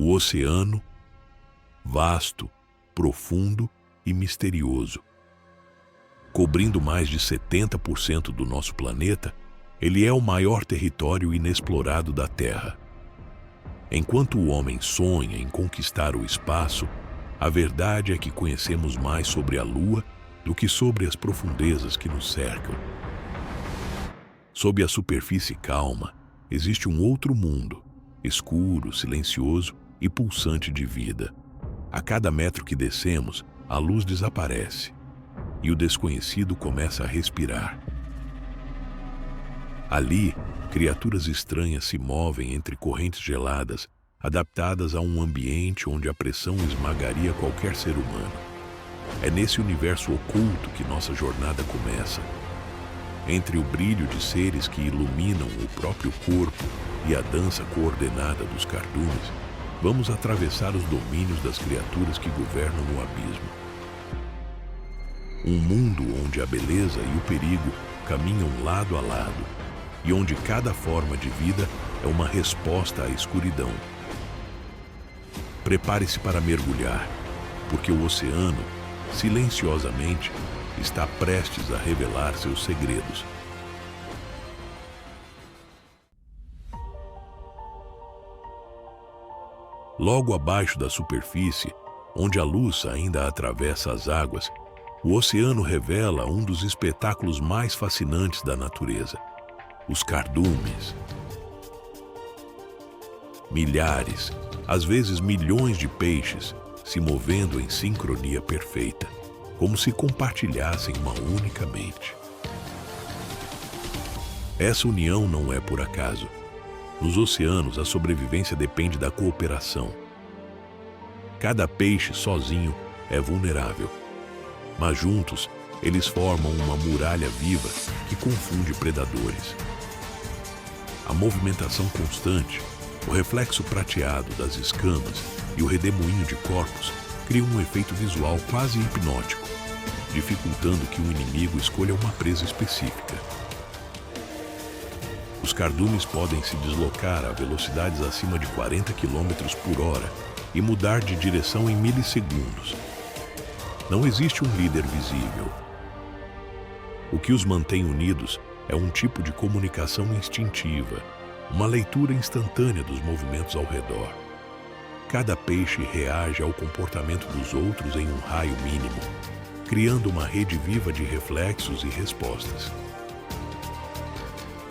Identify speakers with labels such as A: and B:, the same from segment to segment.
A: O oceano, vasto, profundo e misterioso. Cobrindo mais de 70% do nosso planeta, ele é o maior território inexplorado da Terra. Enquanto o homem sonha em conquistar o espaço, a verdade é que conhecemos mais sobre a Lua do que sobre as profundezas que nos cercam. Sob a superfície calma, existe um outro mundo, escuro, silencioso e pulsante de vida. A cada metro que descemos, a luz desaparece e o desconhecido começa a respirar. Ali, criaturas estranhas se movem entre correntes geladas, adaptadas a um ambiente onde a pressão esmagaria qualquer ser humano. É nesse universo oculto que nossa jornada começa. Entre o brilho de seres que iluminam o próprio corpo e a dança coordenada dos cardumes, vamos atravessar os domínios das criaturas que governam o abismo. Um mundo onde a beleza e o perigo caminham lado a lado e onde cada forma de vida é uma resposta à escuridão. Prepare-se para mergulhar, porque o oceano, silenciosamente, está prestes a revelar seus segredos. Logo abaixo da superfície, onde a luz ainda atravessa as águas, o oceano revela um dos espetáculos mais fascinantes da natureza: os cardumes. Milhares, às vezes milhões de peixes se movendo em sincronia perfeita, como se compartilhassem uma única mente. Essa união não é por acaso. Nos oceanos, a sobrevivência depende da cooperação. Cada peixe sozinho é vulnerável, mas juntos eles formam uma muralha viva que confunde predadores. A movimentação constante, o reflexo prateado das escamas e o redemoinho de corpos criam um efeito visual quase hipnótico, dificultando que o inimigo escolha uma presa específica. Os cardumes podem se deslocar a velocidades acima de 40 km por hora e mudar de direção em milissegundos. Não existe um líder visível. O que os mantém unidos é um tipo de comunicação instintiva, uma leitura instantânea dos movimentos ao redor. Cada peixe reage ao comportamento dos outros em um raio mínimo, criando uma rede viva de reflexos e respostas.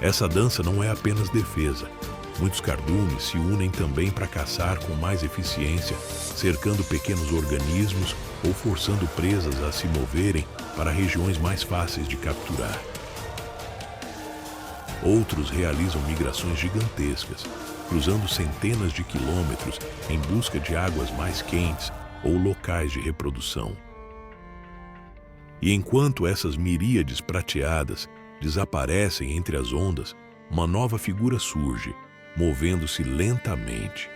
A: Essa dança não é apenas defesa. Muitos cardumes se unem também para caçar com mais eficiência, cercando pequenos organismos ou forçando presas a se moverem para regiões mais fáceis de capturar. Outros realizam migrações gigantescas, cruzando centenas de quilômetros em busca de águas mais quentes ou locais de reprodução. E enquanto essas miríades prateadas desaparecem entre as ondas, uma nova figura surge, movendo-se lentamente.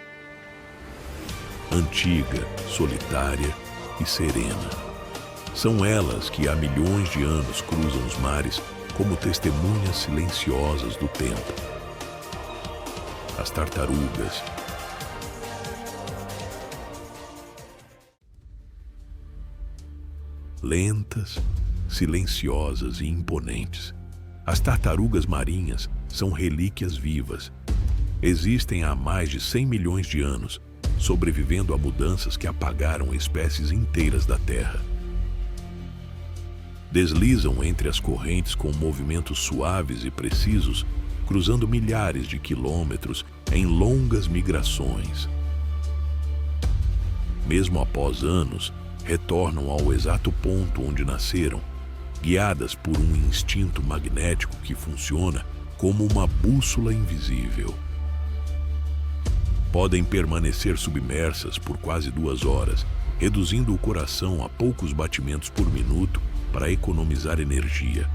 A: Antiga, solitária e serena. São elas que há milhões de anos cruzam os mares como testemunhas silenciosas do tempo. As tartarugas. Lentas, silenciosas e imponentes. As tartarugas marinhas são relíquias vivas. Existem há mais de 100 milhões de anos, sobrevivendo a mudanças que apagaram espécies inteiras da Terra. Deslizam entre as correntes com movimentos suaves e precisos, cruzando milhares de quilômetros em longas migrações. Mesmo após anos, retornam ao exato ponto onde nasceram, guiadas por um instinto magnético que funciona como uma bússola invisível. Podem permanecer submersas por quase 2 horas, reduzindo o coração a poucos batimentos por minuto para economizar energia.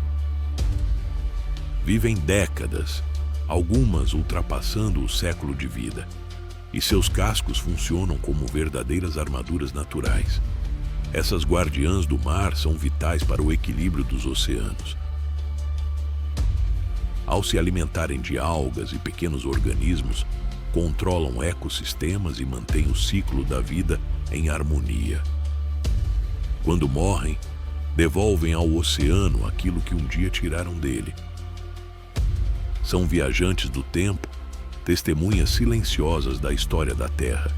A: Vivem décadas, algumas ultrapassando o século de vida, e seus cascos funcionam como verdadeiras armaduras naturais. Essas guardiãs do mar são vitais para o equilíbrio dos oceanos. Ao se alimentarem de algas e pequenos organismos, controlam ecossistemas e mantêm o ciclo da vida em harmonia. Quando morrem, devolvem ao oceano aquilo que um dia tiraram dele. São viajantes do tempo, testemunhas silenciosas da história da Terra.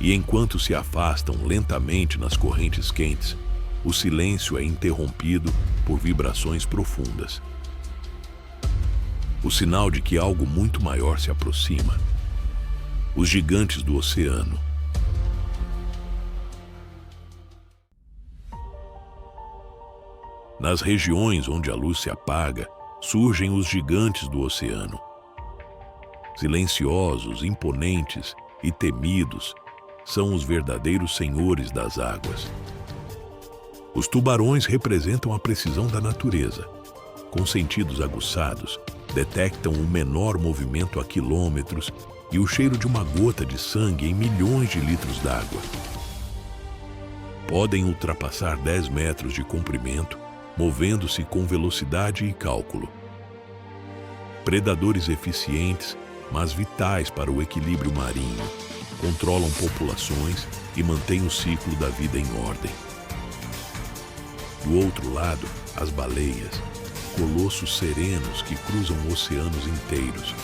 A: E enquanto se afastam lentamente nas correntes quentes, o silêncio é interrompido por vibrações profundas. O sinal de que algo muito maior se aproxima. Os gigantes do oceano. Nas regiões onde a luz se apaga, surgem os gigantes do oceano. Silenciosos, imponentes e temidos, são os verdadeiros senhores das águas. Os tubarões representam a precisão da natureza. Com sentidos aguçados, detectam o menor movimento a quilômetros e o cheiro de uma gota de sangue em milhões de litros d'água. Podem ultrapassar 10 metros de comprimento, movendo-se com velocidade e cálculo. Predadores eficientes, mas vitais para o equilíbrio marinho, controlam populações e mantêm o ciclo da vida em ordem. Do outro lado, as baleias, colossos serenos que cruzam oceanos inteiros.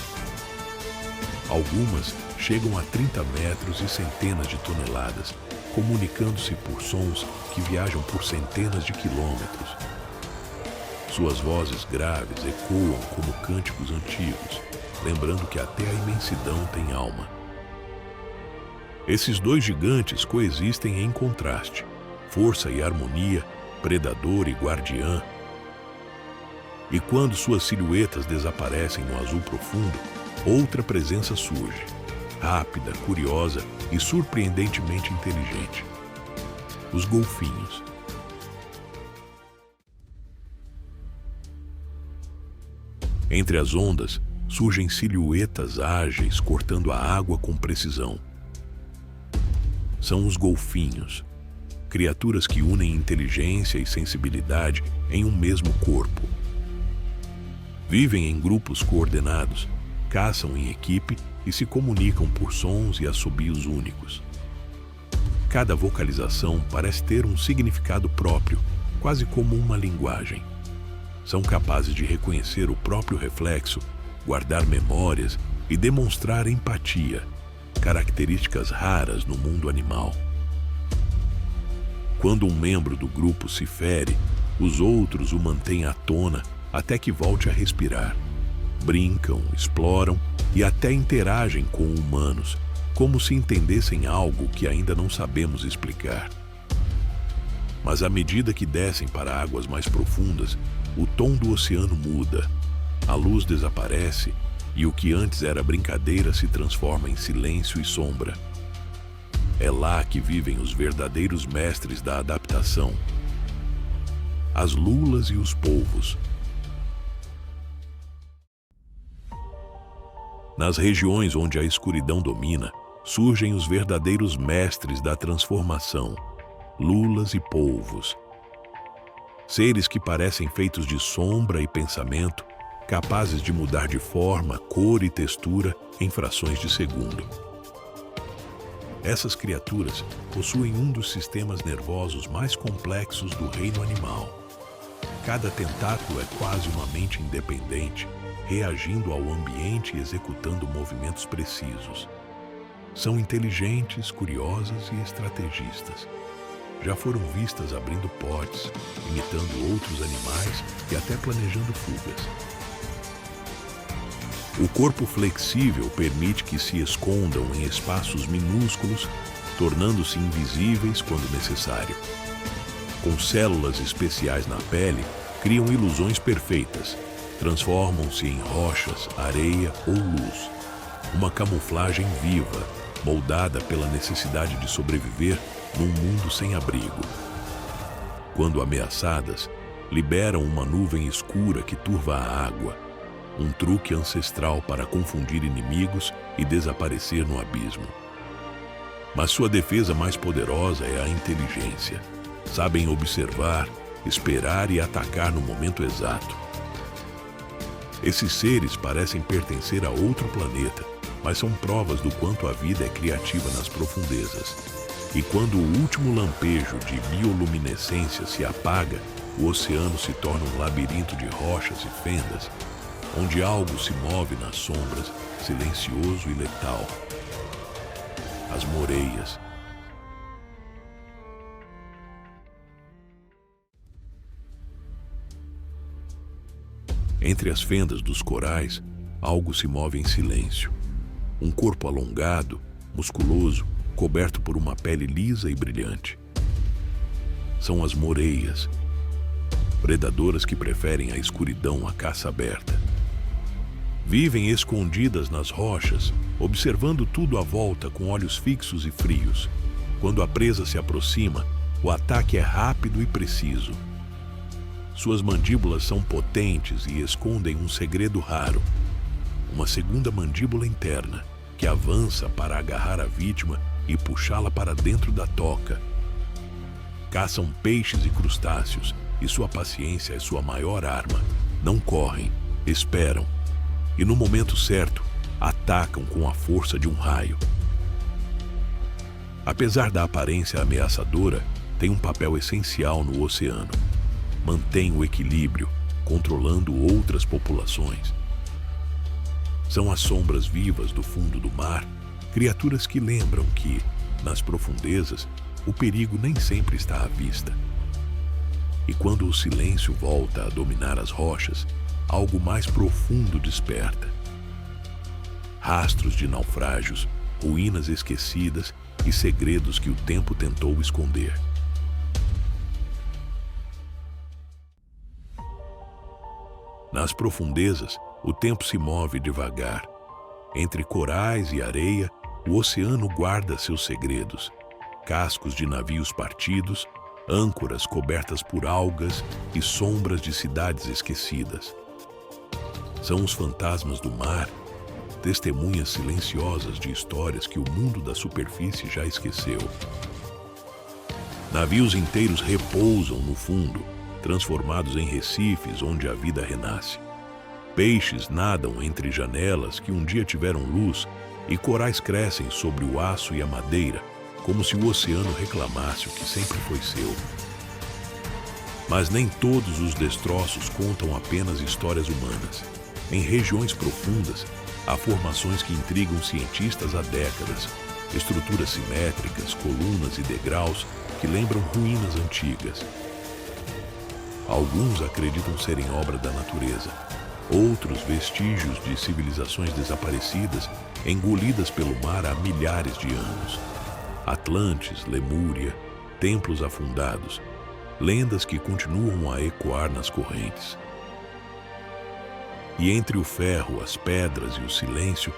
A: Algumas chegam a 30 metros e centenas de toneladas, comunicando-se por sons que viajam por centenas de quilômetros. Suas vozes graves ecoam como cânticos antigos, lembrando que até a imensidão tem alma. Esses dois gigantes coexistem em contraste, força e harmonia, predador e guardiã. E quando suas silhuetas desaparecem no azul profundo, outra presença surge, rápida, curiosa e surpreendentemente inteligente. Os golfinhos. Entre as ondas, surgem silhuetas ágeis cortando a água com precisão. São os golfinhos, criaturas que unem inteligência e sensibilidade em um mesmo corpo. Vivem em grupos coordenados, caçam em equipe e se comunicam por sons e assobios únicos. Cada vocalização parece ter um significado próprio, quase como uma linguagem. São capazes de reconhecer o próprio reflexo, guardar memórias e demonstrar empatia, características raras no mundo animal. Quando um membro do grupo se fere, os outros o mantêm à tona até que volte a respirar. Brincam, exploram e até interagem com humanos, como se entendessem algo que ainda não sabemos explicar. Mas à medida que descem para águas mais profundas, o tom do oceano muda, a luz desaparece e o que antes era brincadeira se transforma em silêncio e sombra. É lá que vivem os verdadeiros mestres da adaptação. As lulas e os polvos. Nas regiões onde a escuridão domina, surgem os verdadeiros mestres da transformação, lulas e polvos. Seres que parecem feitos de sombra e pensamento, capazes de mudar de forma, cor e textura em frações de segundo. Essas criaturas possuem um dos sistemas nervosos mais complexos do reino animal. Cada tentáculo é quase uma mente independente, reagindo ao ambiente e executando movimentos precisos. São inteligentes, curiosas e estrategistas. Já foram vistas abrindo potes, imitando outros animais e até planejando fugas. O corpo flexível permite que se escondam em espaços minúsculos, tornando-se invisíveis quando necessário. Com células especiais na pele, criam ilusões perfeitas, transformam-se em rochas, areia ou luz. Uma camuflagem viva, moldada pela necessidade de sobreviver num mundo sem abrigo. Quando ameaçadas, liberam uma nuvem escura que turva a água, um truque ancestral para confundir inimigos e desaparecer no abismo. Mas sua defesa mais poderosa é a inteligência. Sabem observar, esperar e atacar no momento exato. Esses seres parecem pertencer a outro planeta, mas são provas do quanto a vida é criativa nas profundezas. E quando o último lampejo de bioluminescência se apaga, o oceano se torna um labirinto de rochas e fendas, onde algo se move nas sombras, silencioso e letal. As moreias. Entre as fendas dos corais, algo se move em silêncio. Um corpo alongado, musculoso, coberto por uma pele lisa e brilhante. São as moreias, predadoras que preferem a escuridão à caça aberta. Vivem escondidas nas rochas, observando tudo à volta com olhos fixos e frios. Quando a presa se aproxima, o ataque é rápido e preciso. Suas mandíbulas são potentes e escondem um segredo raro. Uma segunda mandíbula interna, que avança para agarrar a vítima e puxá-la para dentro da toca. Caçam peixes e crustáceos, e sua paciência é sua maior arma. Não correm, esperam, e no momento certo, atacam com a força de um raio. Apesar da aparência ameaçadora, tem um papel essencial no oceano. Mantém o equilíbrio, controlando outras populações. São as sombras vivas do fundo do mar, criaturas que lembram que, nas profundezas, o perigo nem sempre está à vista. E quando o silêncio volta a dominar as rochas, algo mais profundo desperta. Rastros de naufrágios, ruínas esquecidas e segredos que o tempo tentou esconder. Nas profundezas, o tempo se move devagar. Entre corais e areia, o oceano guarda seus segredos. Cascos de navios partidos, âncoras cobertas por algas e sombras de cidades esquecidas. São os fantasmas do mar, testemunhas silenciosas de histórias que o mundo da superfície já esqueceu. Navios inteiros repousam no fundo, transformados em recifes onde a vida renasce. Peixes nadam entre janelas que um dia tiveram luz e corais crescem sobre o aço e a madeira, como se o oceano reclamasse o que sempre foi seu. Mas nem todos os destroços contam apenas histórias humanas. Em regiões profundas, há formações que intrigam cientistas há décadas, estruturas simétricas, colunas e degraus que lembram ruínas antigas. Alguns acreditam serem obra da natureza, outros vestígios de civilizações desaparecidas, engolidas pelo mar há milhares de anos. Atlantes, Lemúria, templos afundados, lendas que continuam a ecoar nas correntes. E entre o ferro, as pedras e o silêncio,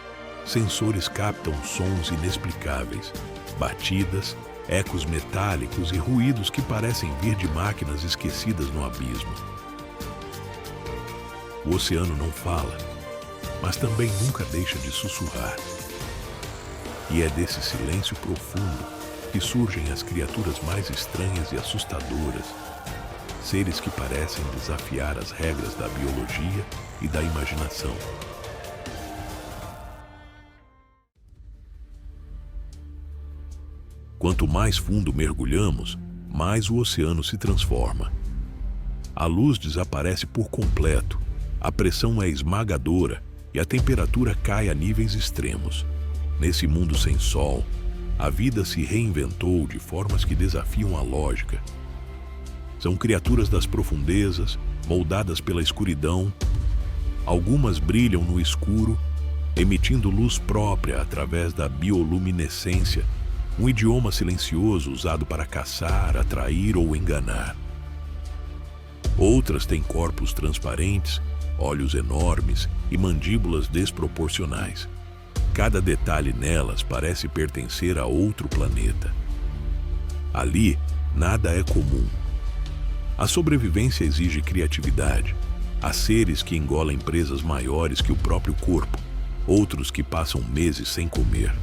A: sensores captam sons inexplicáveis, batidas, ecos metálicos e ruídos que parecem vir de máquinas esquecidas no abismo. O oceano não fala, mas também nunca deixa de sussurrar. E é desse silêncio profundo que surgem as criaturas mais estranhas e assustadoras, seres que parecem desafiar as regras da biologia e da imaginação. Quanto mais fundo mergulhamos, mais o oceano se transforma. A luz desaparece por completo, a pressão é esmagadora e a temperatura cai a níveis extremos. Nesse mundo sem sol, a vida se reinventou de formas que desafiam a lógica. São criaturas das profundezas, moldadas pela escuridão. Algumas brilham no escuro, emitindo luz própria através da bioluminescência, um idioma silencioso usado para caçar, atrair ou enganar. Outras têm corpos transparentes, olhos enormes e mandíbulas desproporcionais. Cada detalhe nelas parece pertencer a outro planeta. Ali, nada é comum. A sobrevivência exige criatividade. Há seres que engolem presas maiores que o próprio corpo, outros que passam meses sem comer.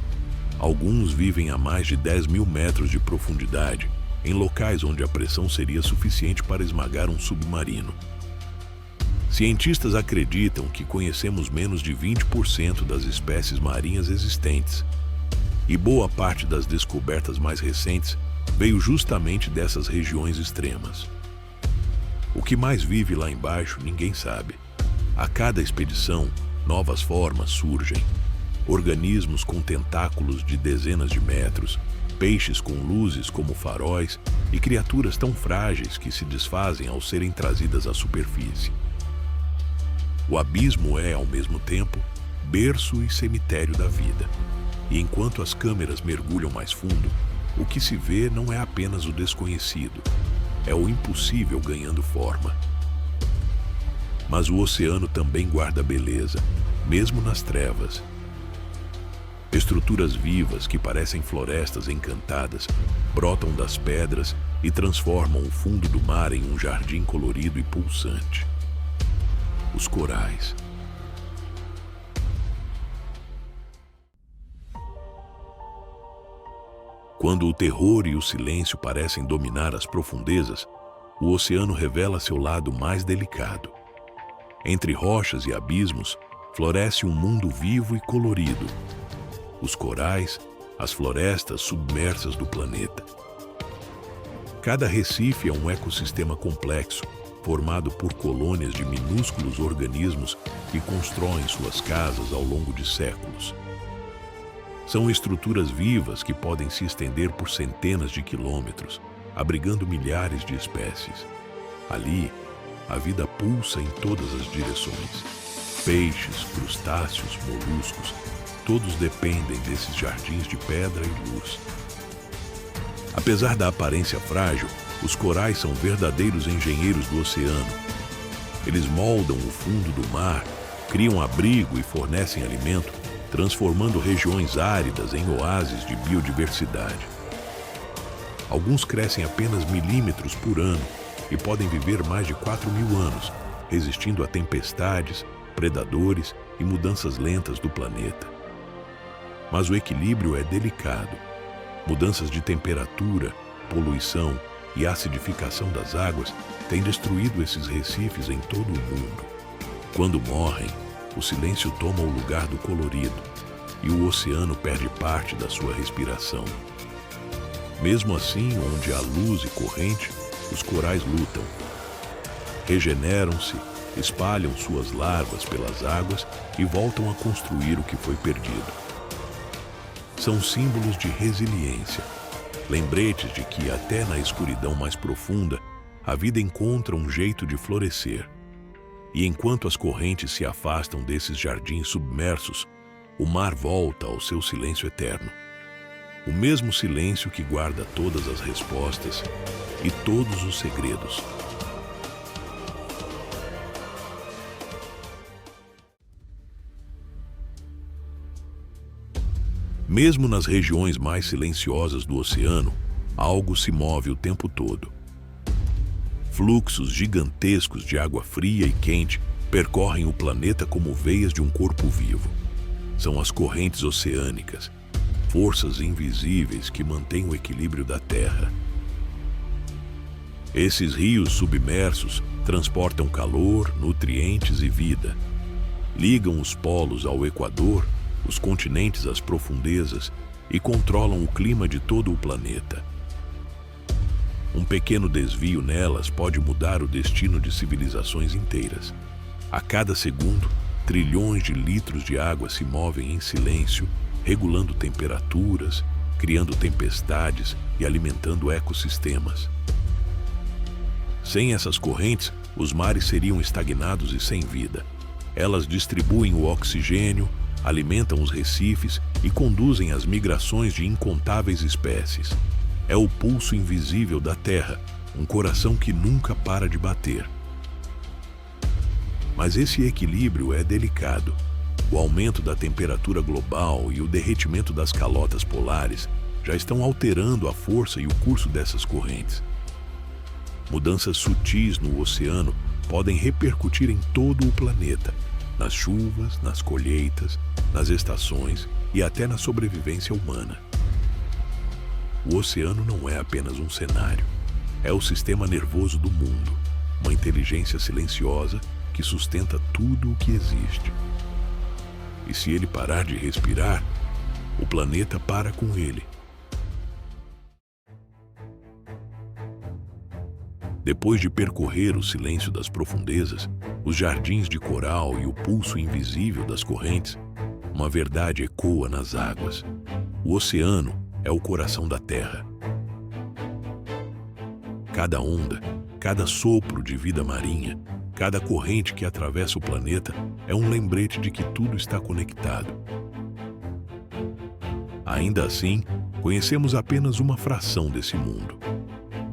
A: Alguns vivem a mais de 10.000 metros de profundidade, em locais onde a pressão seria suficiente para esmagar um submarino. Cientistas acreditam que conhecemos menos de 20% das espécies marinhas existentes, e boa parte das descobertas mais recentes veio justamente dessas regiões extremas. O que mais vive lá embaixo, ninguém sabe. A cada expedição, novas formas surgem. Organismos com tentáculos de dezenas de metros, peixes com luzes como faróis e criaturas tão frágeis que se desfazem ao serem trazidas à superfície. O abismo é, ao mesmo tempo, berço e cemitério da vida. E enquanto as câmeras mergulham mais fundo, o que se vê não é apenas o desconhecido, é o impossível ganhando forma. Mas o oceano também guarda beleza, mesmo nas trevas. Estruturas vivas que parecem florestas encantadas brotam das pedras e transformam o fundo do mar em um jardim colorido e pulsante. Os corais. Quando o terror e o silêncio parecem dominar as profundezas, o oceano revela seu lado mais delicado. Entre rochas e abismos, floresce um mundo vivo e colorido. Os corais, as florestas submersas do planeta. Cada recife é um ecossistema complexo, formado por colônias de minúsculos organismos que constroem suas casas ao longo de séculos. São estruturas vivas que podem se estender por centenas de quilômetros, abrigando milhares de espécies. Ali, a vida pulsa em todas as direções. Peixes, crustáceos, moluscos, todos dependem desses jardins de pedra e luz. Apesar da aparência frágil, os corais são verdadeiros engenheiros do oceano. Eles moldam o fundo do mar, criam abrigo e fornecem alimento, transformando regiões áridas em oásis de biodiversidade. Alguns crescem apenas milímetros por ano e podem viver mais de 4.000 anos, resistindo a tempestades, predadores e mudanças lentas do planeta. Mas o equilíbrio é delicado. Mudanças de temperatura, poluição e acidificação das águas têm destruído esses recifes em todo o mundo. Quando morrem, o silêncio toma o lugar do colorido e o oceano perde parte da sua respiração. Mesmo assim, onde há luz e corrente, os corais lutam. Regeneram-se, espalham suas larvas pelas águas e voltam a construir o que foi perdido. São símbolos de resiliência, lembretes de que até na escuridão mais profunda, a vida encontra um jeito de florescer. E enquanto as correntes se afastam desses jardins submersos, o mar volta ao seu silêncio eterno. O mesmo silêncio que guarda todas as respostas e todos os segredos. Mesmo nas regiões mais silenciosas do oceano, algo se move o tempo todo. Fluxos gigantescos de água fria e quente percorrem o planeta como veias de um corpo vivo. São as correntes oceânicas, forças invisíveis que mantêm o equilíbrio da Terra. Esses rios submersos transportam calor, nutrientes e vida. Ligam os polos ao Equador, os continentes às profundezas e controlam o clima de todo o planeta. Um pequeno desvio nelas pode mudar o destino de civilizações inteiras. A cada segundo, trilhões de litros de água se movem em silêncio, regulando temperaturas, criando tempestades e alimentando ecossistemas. Sem essas correntes, os mares seriam estagnados e sem vida. Elas distribuem o oxigênio, alimentam os recifes e conduzem as migrações de incontáveis espécies. É o pulso invisível da Terra, um coração que nunca para de bater. Mas esse equilíbrio é delicado. O aumento da temperatura global e o derretimento das calotas polares já estão alterando a força e o curso dessas correntes. Mudanças sutis no oceano podem repercutir em todo o planeta, nas chuvas, nas colheitas, nas estações e até na sobrevivência humana. O oceano não é apenas um cenário, é o sistema nervoso do mundo, uma inteligência silenciosa que que sustenta tudo o que existe. E se ele parar de respirar, o planeta para com ele. Depois de percorrer o silêncio das profundezas, os jardins de coral e o pulso invisível das correntes, uma verdade ecoa nas águas. O oceano é o coração da Terra. Cada onda, cada sopro de vida marinha, cada corrente que atravessa o planeta é um lembrete de que tudo está conectado. Ainda assim, conhecemos apenas uma fração desse mundo.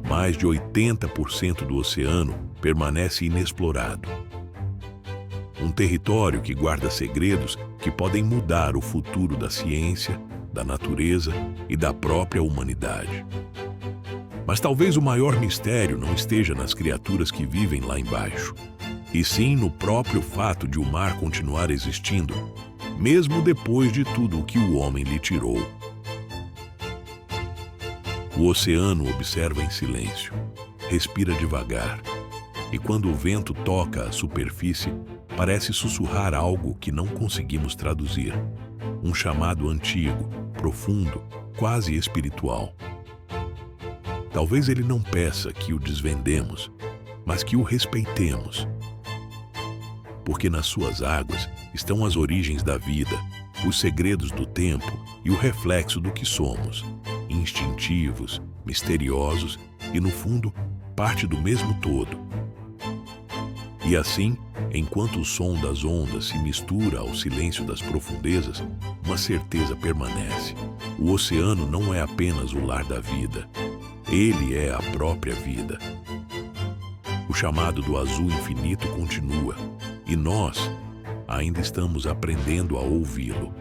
A: Mais de 80% do oceano permanece inexplorado. Um território que guarda segredos que podem mudar o futuro da ciência, da natureza e da própria humanidade. Mas talvez o maior mistério não esteja nas criaturas que vivem lá embaixo, e sim no próprio fato de o mar continuar existindo, mesmo depois de tudo o que o homem lhe tirou. O oceano observa em silêncio, respira devagar, e quando o vento toca a superfície, parece sussurrar algo que não conseguimos traduzir. Um chamado antigo, profundo, quase espiritual. Talvez ele não peça que o desvendemos, mas que o respeitemos. Porque nas suas águas estão as origens da vida, os segredos do tempo e o reflexo do que somos, instintivos, misteriosos e, no fundo, parte do mesmo todo. E assim, enquanto o som das ondas se mistura ao silêncio das profundezas, uma certeza permanece. O oceano não é apenas o lar da vida, ele é a própria vida. O chamado do azul infinito continua, e nós ainda estamos aprendendo a ouvi-lo.